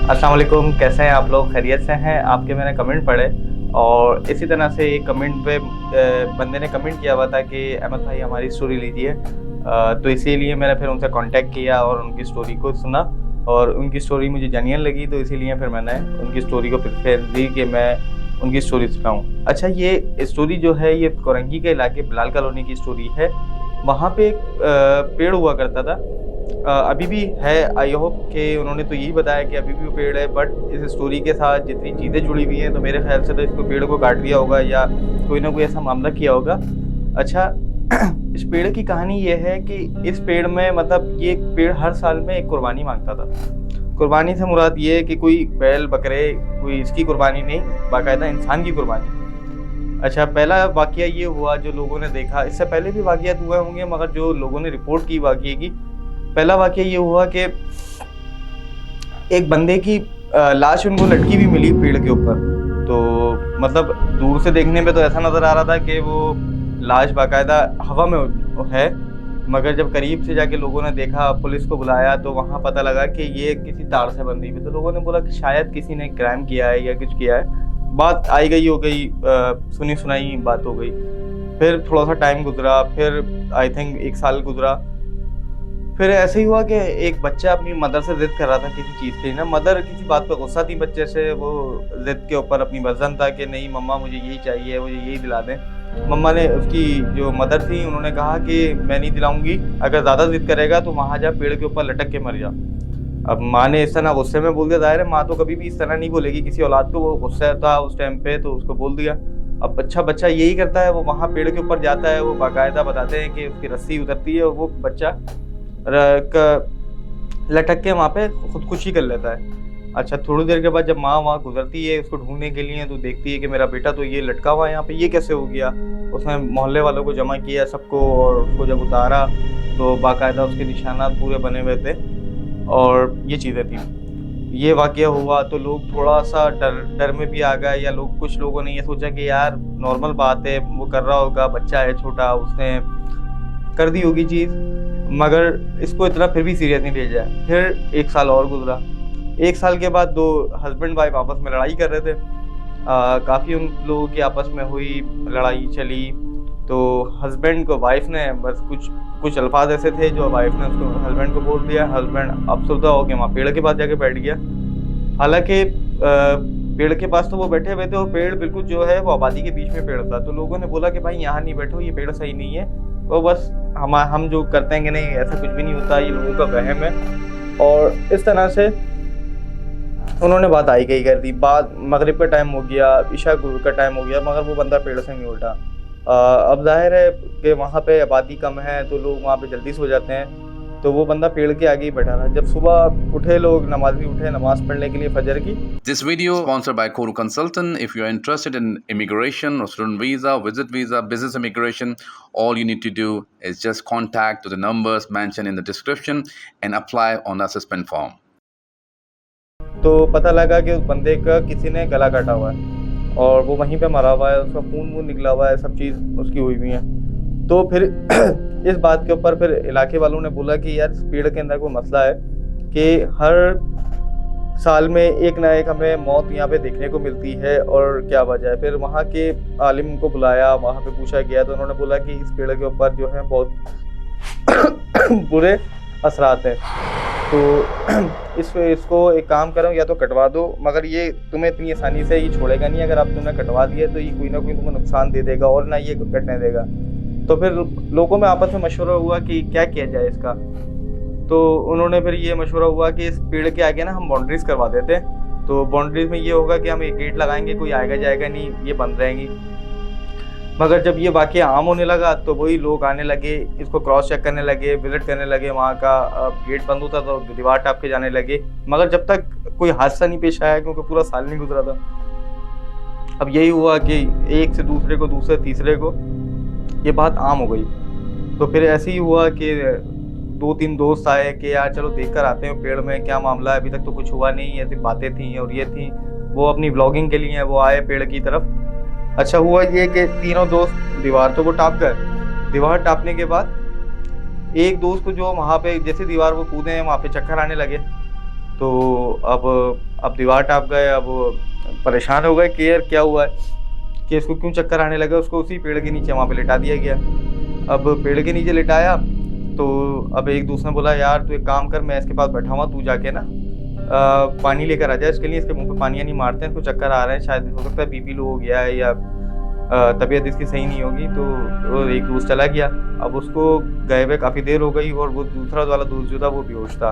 अस्सलाम वालेकुम, कैसे हैं आप लोग? खैरियत से हैं? आपके मैंने कमेंट पढ़े और इसी तरह से एक कमेंट पे बंदे ने कमेंट किया हुआ था कि अहमद भाई हमारी स्टोरी लीजिए। तो इसीलिए मैंने फिर उनसे कांटेक्ट किया और उनकी स्टोरी को सुना और उनकी स्टोरी मुझे जेन्युइन लगी, तो इसीलिए फिर मैंने उनकी स्टोरी को प्रेफर दी कि मैं उनकी स्टोरी सुनाऊँ। अच्छा, ये स्टोरी जो है ये कोरंगी के इलाके बिलाल कॉलोनी की स्टोरी है। वहाँ पे एक पेड़ हुआ करता था, अभी भी है। आई होप कि उन्होंने तो यही बताया कि अभी भी वो पेड़ है, बट इस स्टोरी के साथ जितनी चीज़ें जुड़ी हुई हैं तो मेरे ख्याल से तो इसको पेड़ को काट दिया होगा या कोई ना कोई ऐसा मामला किया होगा। अच्छा, इस पेड़ की कहानी ये है कि इस पेड़ में मतलब ये पेड़ हर साल में एक कुर्बानी मांगता था। कुर्बानी से मुराद ये है कि कोई बैल बकरे कोई इसकी कुर्बानी नहीं, बाकायदा इंसान की कुर्बानी। अच्छा, पहला वाक़या ये हुआ जो लोगों ने देखा, इससे पहले भी वाक़यात हुए होंगे मगर जो लोगों ने रिपोर्ट की वाक़ये की, पहला वाक़या ये हुआ कि एक बंदे की लाश उनको लटकी हुई मिली पेड़ के ऊपर। तो मतलब दूर से देखने में तो ऐसा नज़र आ रहा था कि वो लाश बाकायदा हवा में है, मगर जब करीब से जाके लोगों ने देखा, पुलिस को बुलाया, तो वहाँ पता लगा कि ये किसी तार से बंधी हुई। तो लोगों ने बोला कि शायद किसी ने क्राइम किया है या कुछ किया है। बात आई गई हो गई, सुनी सुनाई बात हो गई। फिर थोड़ा सा टाइम गुजरा, फिर आई थिंक 1 साल गुजरा। फिर ऐसे ही हुआ कि एक बच्चा अपनी मदर से ज़िद कर रहा था किसी चीज़ के लिए ना। मदर किसी बात पे गुस्सा थी बच्चे से, वो ज़िद के ऊपर अपनी वज़न था कि नहीं मम्मा मुझे यही चाहिए, मुझे यही दिला दें। मम्मा ने, उसकी जो मदर थी, उन्होंने कहा कि मैं नहीं दिलाऊंगी, अगर ज़्यादा ज़िद करेगा तो वहाँ जा पेड़ के ऊपर लटक के मर जा। अब माँ ने इस तरह गुस्से में बोल दिया। ज़ाहिर है माँ तो कभी भी इस तरह नहीं बोलेगी किसी औलाद को, वो गुस्सा था उस टाइम पे तो उसको बोल दिया। अब अच्छा बच्चा यही करता है, वो वहाँ पेड़ के ऊपर जाता है, वो बाकायदा बताते हैं कि उसकी रस्सी उतरती है और वो बच्चा लटक के वहाँ पे खुदकुशी कर लेता है। अच्छा, थोड़ी देर के बाद जब माँ वहाँ गुजरती है उसको ढूंढने के लिए, तो देखती है कि मेरा बेटा तो ये लटका हुआ है यहाँ पे, ये कैसे हो गया। उसने मोहल्ले वालों को जमा किया सबको, और उसको जब उतारा तो बाकायदा उसके निशानात पूरे बने हुए थे और ये चीज़ें थी। ये वाक़या हुआ तो लोग थोड़ा सा डर में भी आ गए, या कुछ लोगों ने ये सोचा कि यार नॉर्मल बात है, वो कर रहा होगा, बच्चा है छोटा, उसने कर दी होगी चीज़, मगर इसको इतना फिर भी सीरियस नहीं लिया जाए। फिर 1 साल और गुजरा। 1 साल के बाद 2 हस्बैंड वाइफ आपस में लड़ाई कर रहे थे। काफ़ी उन लोगों की आपस में हुई, लड़ाई चली, तो हस्बैंड को वाइफ ने बस कुछ अल्फाज ऐसे थे जो वाइफ ने उसको हस्बैंड को बोल दिया। हस्बैंड अफसरदा हो के वहाँ पेड़ के पास जाके बैठ गया। हालांकि पेड़ के पास तो वो बैठे हुए थे, वो पेड़ बिल्कुल जो है वो आबादी के बीच में पेड़ था। तो लोगों ने बोला कि भाई यहाँ नहीं बैठो, ये पेड़ सही नहीं है। तो बस हम जो करते हैं कि नहीं ऐसा कुछ भी नहीं होता, ये लोगों का वहम है। और इस तरह से उन्होंने बात आई गई कर दी। बात मगरिब का टाइम हो गया, इशा का टाइम हो गया, मगर वो बंदा पेड़ से नहीं उठा। अब जाहिर है कि वहाँ पे आबादी कम है तो लोग वहाँ पे जल्दी सो जाते हैं, तो वो बंदा पेड़ के आगे ही बैठा था। जब सुबह उठे लोग, नमाजी उठे नमाज पढ़ने के लिए फजर की। This video sponsored by Koru Consultant. If you are interested in immigration or student visa, visit visa, business immigration, all you need to do is just contact to the numbers mentioned in the description and apply on the assessment form. तो पता लगा कि उस बंदे का किसी ने गला काटा हुआ है और वो वहीं पे मरा हुआ है, उसका खून निकला हुआ है, सब चीज़ उसकी हुई हुई है। तो फिर इस बात के ऊपर फिर इलाके वालों ने बोला कि यार पेड़ के अंदर कोई मसला है कि हर साल में एक ना एक हमें मौत यहाँ पे देखने को मिलती है, और क्या वजह है। फिर वहाँ के आलिम को बुलाया, वहाँ पे पूछा गया तो उन्होंने बोला कि इस पेड़ के ऊपर जो है बहुत बुरे असरात हैं, तो इसको एक काम करो, या तो कटवा दो, मगर ये तुम्हें इतनी आसानी से ये छोड़ेगा नहीं। अगर आप तुमने कटवा दिया तो ये कोई ना कोई तुम्हें नुकसान दे देगा और ना ये कटने देगा। तो फिर लोगों में आपस में मशवरा हुआ कि क्या किया जाए इसका। तो उन्होंने फिर ये मशवरा हुआ कि इस पेड़ के आगे ना हम बाउंड्रीज करवा देते हैं, तो बाउंड्रीज में ये होगा कि हम एक गेट लगाएंगे, कोई आएगा जाएगा नहीं, ये बंद रहेंगी। मगर जब ये वाक़या आम होने लगा तो वही लोग आने लगे, इसको क्रॉस चेक करने लगे, विजिट करने लगे वहाँ का। गेट बंद होता तो दीवार टाप के जाने लगे, मगर जब तक कोई हादसा नहीं पेश आया, क्योंकि पूरा साल नहीं गुजरा था। अब यही हुआ कि एक से दूसरे को, दूसरे तीसरे को ये बात आम हो गई। तो फिर ऐसे ही हुआ कि 2-3 दोस्त आए कि यार चलो देख कर आते हैं पेड़ में क्या मामला है, अभी तक तो कुछ हुआ नहीं, ऐसी बातें थी और ये थी। वो अपनी व्लॉगिंग के लिए वो आए पेड़ की तरफ। अच्छा, हुआ ये कि तीनों दोस्त दीवार तो वो टाप गए। दीवार टापने के बाद एक दोस्त को जो वहाँ पे जैसे दीवार वो कूदे हैं, वहाँ पे चक्कर आने लगे। तो अब दीवार टाप गए। अब परेशान हो गए कि यार क्या हुआ है, कि इसको क्यों चक्कर आने लगा। उसको उसी पेड़ के नीचे वहाँ पे लिटा दिया गया। अब पेड़ के नीचे लिटाया तो अब एक दोस्त ने बोला यार तू एक काम कर, मैं इसके पास बैठा हुआ, तू जाके ना पानी लेकर आ जाए इसके लिए, इसके मुंह पे पानी नहीं मारते हैं, इसको चक्कर आ रहे हैं, शायद हो सकता है बीपी लो हो गया है या तबीयत इसकी सही नहीं होगी। तो वो एक दोस्त चला गया। अब उसको गए हुए काफ़ी देर हो गई और वो दूसरा वाला दोस्त जो था वो बेहोश था।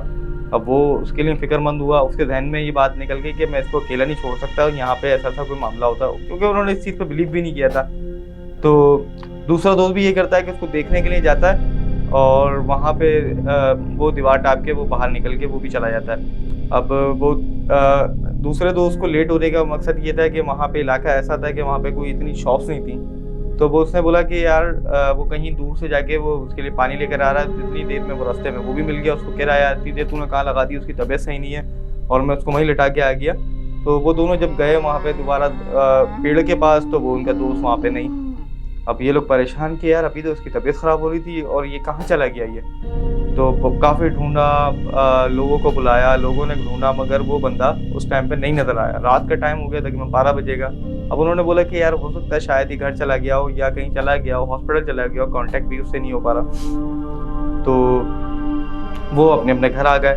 अब वो उसके लिए फ़िक्रमंद हुआ। उसके जहन में ये बात निकल गई कि मैं इसको अकेला नहीं छोड़ सकता, और यहाँ पे ऐसा कोई मामला होता, क्योंकि उन्होंने इस चीज़ पर बिलीव भी नहीं किया था। तो दूसरा दोस्त भी ये करता है कि उसको देखने के लिए जाता है, और वहाँ पे वो दीवार टाप के वो बाहर निकल के वो भी चला जाता है। अब वो दूसरे दोस्त को लेट होने का मकसद ये था कि वहाँ पे इलाका ऐसा था कि वहाँ पे कोई इतनी शॉप्स नहीं थी। तो वो उसने बोला कि यार वो कहीं दूर से जाके वो उसके लिए पानी लेकर आ रहा है, जितनी देर में वो रास्ते में वो भी मिल गया। उसको कह रहा है यार इतनी देर तूने कहाँ लगा दी, उसकी तबीयत सही नहीं है, और मैं उसको वहीं लिटा के आ गया। तो वो दोनों जब गए वहाँ पे दोबारा पेड़ के पास, तो वो उनका दोस्त वहाँ पे नहीं। अब ये लोग परेशान कि यार अभी तो उसकी तबीयत ख़राब हो रही थी और ये कहाँ चला गया ये। तो काफ़ी ढूंढा, लोगों को बुलाया, लोगों ने ढूंढा, मगर वो बंदा उस टाइम पे नहीं नज़र आया। रात का टाइम हो गया, तकरीबन 12 बजेगा। अब उन्होंने बोला कि यार हो सकता है शायद ही घर चला गया हो या कहीं चला गया हो, हॉस्पिटल चला गया हो, कांटेक्ट भी उससे नहीं हो पा रहा। तो वो अपने अपने घर आ गए।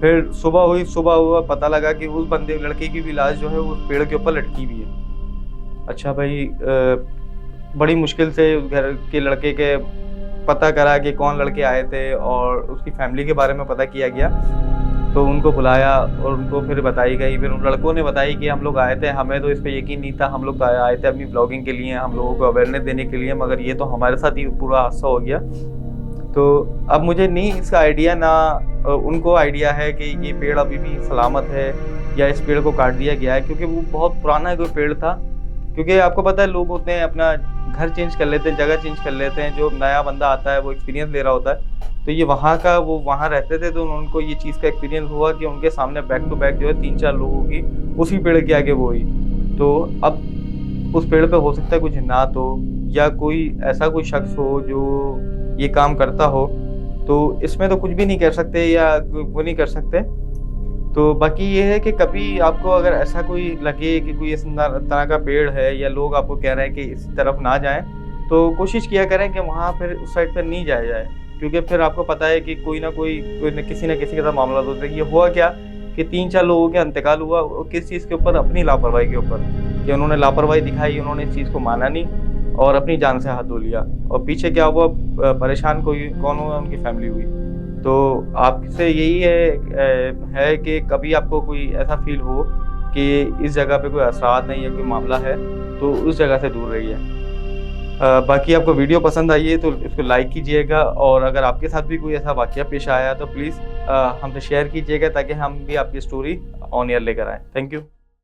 फिर सुबह हुआ, पता लगा कि उस बंदे लड़के की भी लाश जो है वो पेड़ के ऊपर लटकी हुई है। अच्छा भाई, बड़ी मुश्किल से उस घर के लड़के के पता करा कि कौन लड़के आए थे, और उसकी फैमिली के बारे में पता किया गया। तो उनको बुलाया और उनको फिर बताई गई। फिर उन लड़कों ने बताई कि हम लोग आए थे, हमें तो इस पर यकीन नहीं था, हम लोग तो आए थे अपनी ब्लॉगिंग के लिए, हम लोगों को अवेयरनेस देने के लिए, मगर ये तो हमारे साथ ही पूरा हादसा हो गया। तो अब मुझे नहीं इसका आइडिया, ना उनको आइडिया है कि ये पेड़ अभी भी सलामत है या इस पेड़ को काट दिया गया है, क्योंकि वो बहुत पुराना कोई पेड़ था। क्योंकि आपको पता है लोग होते हैं अपना घर चेंज कर लेते हैं, जगह चेंज कर लेते हैं, जो नया बंदा आता है वो एक्सपीरियंस ले रहा होता है। तो ये वहाँ का, वो वहाँ रहते थे, तो उनको ये चीज़ का एक्सपीरियंस हुआ कि उनके सामने बैक टू बैक जो है 3-4 लोगों की उसी पेड़ के आगे वो हुई। तो अब उस पेड़ पे हो सकता है कोई जिन्नात हो या कोई ऐसा कोई शख्स हो जो ये काम करता हो। तो इसमें तो कुछ भी नहीं कर सकते या वो नहीं कर सकते। तो बाकी ये है कि कभी आपको अगर ऐसा कोई लगे कि कोई इस तरह का पेड़ है या लोग आपको कह रहे हैं कि इस तरफ ना जाएं, तो कोशिश किया करें कि वहाँ फिर उस साइड पर नहीं जाया जाए, क्योंकि फिर आपको पता है कि कोई ना किसी के साथ मामला होता है। ये हुआ क्या कि 3-4 लोगों का इंतकाल हुआ, किस चीज़ के ऊपर, अपनी लापरवाही के ऊपर, कि उन्होंने लापरवाही दिखाई, उन्होंने इस चीज़ को माना नहीं और अपनी जान से हाथ धो लिया। और पीछे क्या हुआ, परेशान कौन हुआ, उनकी फैमिली हुई। तो आपसे यही है कि कभी आपको कोई ऐसा फील हो कि इस जगह पे कोई असरात नहीं है, कोई मामला है, तो उस जगह से दूर रहिए। बाकी आपको वीडियो पसंद आई है तो इसको लाइक कीजिएगा, और अगर आपके साथ भी कोई ऐसा वाक़या पेश आया तो प्लीज़ हमसे शेयर कीजिएगा, ताकि हम भी आपकी स्टोरी ऑन एयर लेकर आएँ। Thank you.